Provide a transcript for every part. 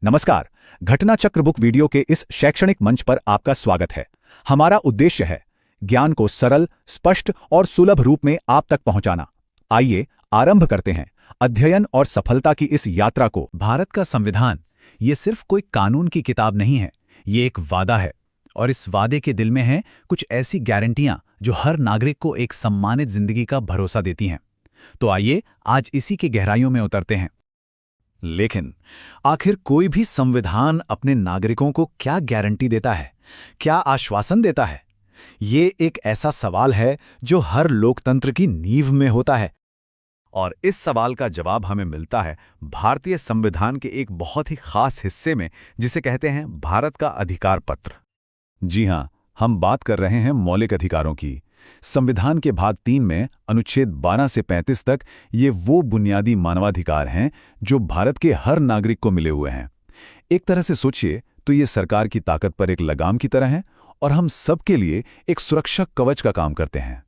नमस्कार। घटना चक्र बुक वीडियो के इस शैक्षणिक मंच पर आपका स्वागत है। हमारा उद्देश्य है ज्ञान को सरल, स्पष्ट और सुलभ रूप में आप तक पहुंचाना। आइए आरंभ करते हैं अध्ययन और सफलता की इस यात्रा को। भारत का संविधान ये सिर्फ कोई कानून की किताब नहीं है, ये एक वादा है। और इस वादे के दिल में हैं कुछ ऐसी गारंटियां जो हर नागरिक को एक सम्मानित जिंदगी का भरोसा देती हैं। तो आइए आज इसी की गहराइयों में उतरते हैं। लेकिन आखिर कोई भी संविधान अपने नागरिकों को क्या गारंटी देता है, क्या आश्वासन देता है? ये एक ऐसा सवाल है जो हर लोकतंत्र की नींव में होता है। और इस सवाल का जवाब हमें मिलता है भारतीय संविधान के एक बहुत ही खास हिस्से में, जिसे कहते हैं भारत का अधिकार पत्र। जी हां, हम बात कर रहे हैं मौलिक अधिकारों की। संविधान के भाग 3 में अनुच्छेद 12 से 35 तक ये वो बुनियादी मानवाधिकार हैं जो भारत के हर नागरिक को मिले हुए हैं। एक तरह से सोचिए तो ये सरकार की ताकत पर एक लगाम की तरह है और हम सबके लिए एक सुरक्षा कवच का काम करते हैं।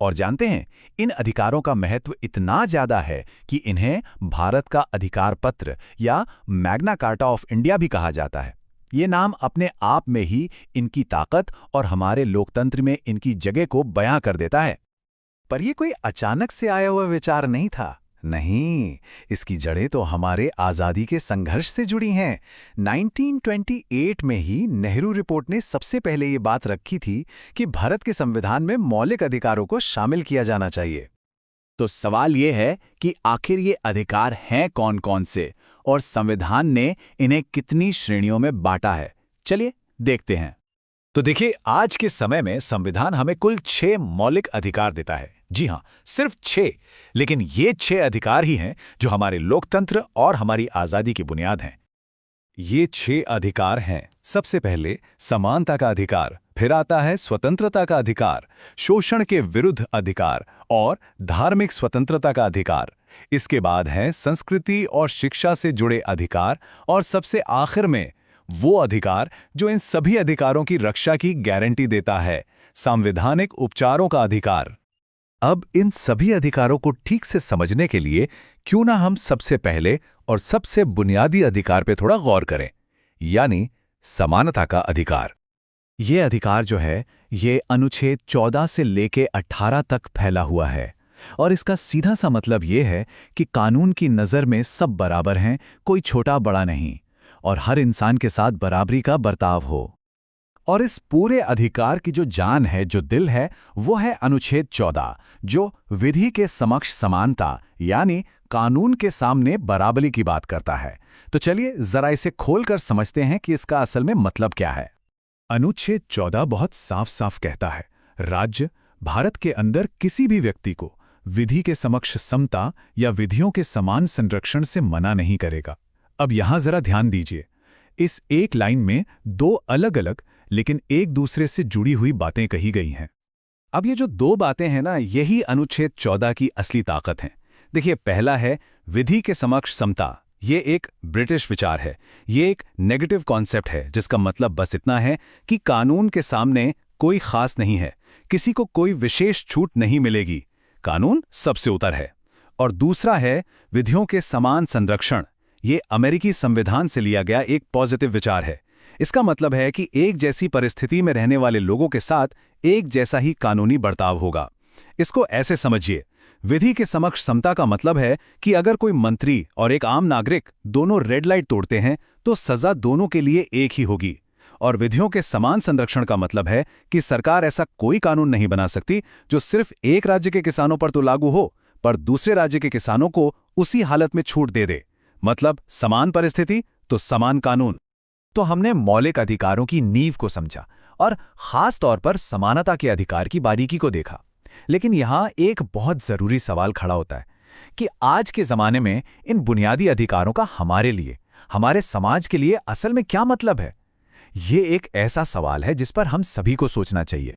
और जानते हैं, इन अधिकारों का महत्व इतना ज्यादा है कि इन्हें भारत का अधिकार पत्र या मैग्ना कार्टा ऑफ इंडिया भी कहा जाता है। ये नाम अपने आप में ही इनकी ताकत और हमारे लोकतंत्र में इनकी जगह को बयां कर देता है। पर यह कोई अचानक से आया हुआ विचार नहीं था। नहीं, इसकी जड़ें तो हमारे आज़ादी के संघर्ष से जुड़ी हैं। 1928 में ही नेहरू रिपोर्ट ने सबसे पहले ये बात रखी थी कि भारत के संविधान में मौलिक अधिकारों को शामिल किया जाना चाहिए। तो सवाल ये है कि आखिर ये अधिकार हैं कौन-कौन से और संविधान ने इन्हें कितनी श्रेणियों में बांटा है। चलिए देखते हैं। तो देखिए, आज के समय में संविधान हमें कुल 6 मौलिक अधिकार देता है। जी हां, सिर्फ 6। लेकिन ये 6 अधिकार ही हैं जो हमारे लोकतंत्र और हमारी आज़ादी की बुनियाद हैं। ये 6 अधिकार हैं। सबसे पहले समानता का अधिकार, फिर आता है स्वतंत्रता का अधिकार, शोषण के विरुद्ध अधिकार और धार्मिक स्वतंत्रता का अधिकार। इसके बाद है संस्कृति और शिक्षा से जुड़े अधिकार और सबसे आखिर में वो अधिकार जो इन सभी अधिकारों की रक्षा की गारंटी देता है, संवैधानिक उपचारों का अधिकार। अब इन सभी अधिकारों को ठीक से समझने के लिए क्यों ना हम सबसे पहले और सबसे बुनियादी अधिकार पे थोड़ा गौर करें, यानी समानता का अधिकार। ये अधिकार जो है, ये अनुच्छेद 14 से लेके 18 तक फैला हुआ है और इसका सीधा सा मतलब ये है कि कानून की नज़र में सब बराबर हैं, कोई छोटा बड़ा नहीं, और हर इंसान के साथ बराबरी का बर्ताव हो। और इस पूरे अधिकार की जो जान है, जो दिल है, वो है अनुच्छेद 14, जो विधि के समक्ष समानता यानी कानून के सामने बराबरी की बात करता है। तो चलिए जरा इसे खोलकर समझते हैं कि इसका असल में मतलब क्या है। अनुच्छेद 14 बहुत साफ साफ कहता है, राज्य भारत के अंदर किसी भी व्यक्ति को विधि के समक्ष समता या विधियों के समान संरक्षण से मना नहीं करेगा। अब यहां जरा ध्यान दीजिए, इस एक लाइन में 2 अलग-अलग लेकिन एक दूसरे से जुड़ी हुई बातें कही गई हैं। अब ये जो 2 बातें हैं ना, यही अनुच्छेद 14 की असली ताकत हैं। देखिए, पहला है विधि के समक्ष समता। ये एक ब्रिटिश विचार है, ये एक नेगेटिव कॉन्सेप्ट है जिसका मतलब बस इतना है कि कानून के सामने कोई खास नहीं है, किसी को कोई विशेष छूट नहीं मिलेगी, कानून सबसे ऊपर है। और दूसरा है विधियों के समान संरक्षण। ये अमेरिकी संविधान से लिया गया एक पॉजिटिव विचार है। इसका मतलब है कि एक जैसी परिस्थिति में रहने वाले लोगों के साथ एक जैसा ही कानूनी बर्ताव होगा। इसको ऐसे समझिए, विधि के समक्ष समता का मतलब है कि अगर कोई मंत्री और एक आम नागरिक दोनों रेड लाइट तोड़ते हैं तो सजा दोनों के लिए एक ही होगी। और विधियों के समान संरक्षण का मतलब है कि सरकार ऐसा कोई कानून नहीं बना सकती जो सिर्फ एक राज्य के किसानों पर तो लागू हो, पर दूसरे राज्य के किसानों को उसी हालत में छूट दे दे। मतलब समान परिस्थिति तो समान कानून। तो हमने मौलिक अधिकारों की नींव को समझा और खास तौर पर समानता के अधिकार की बारीकी को देखा। लेकिन यहां एक बहुत जरूरी सवाल खड़ा होता है कि आज के जमाने में इन बुनियादी अधिकारों का हमारे लिए, हमारे समाज के लिए असल में क्या मतलब है। ये एक ऐसा सवाल है जिस पर हम सभी को सोचना चाहिए।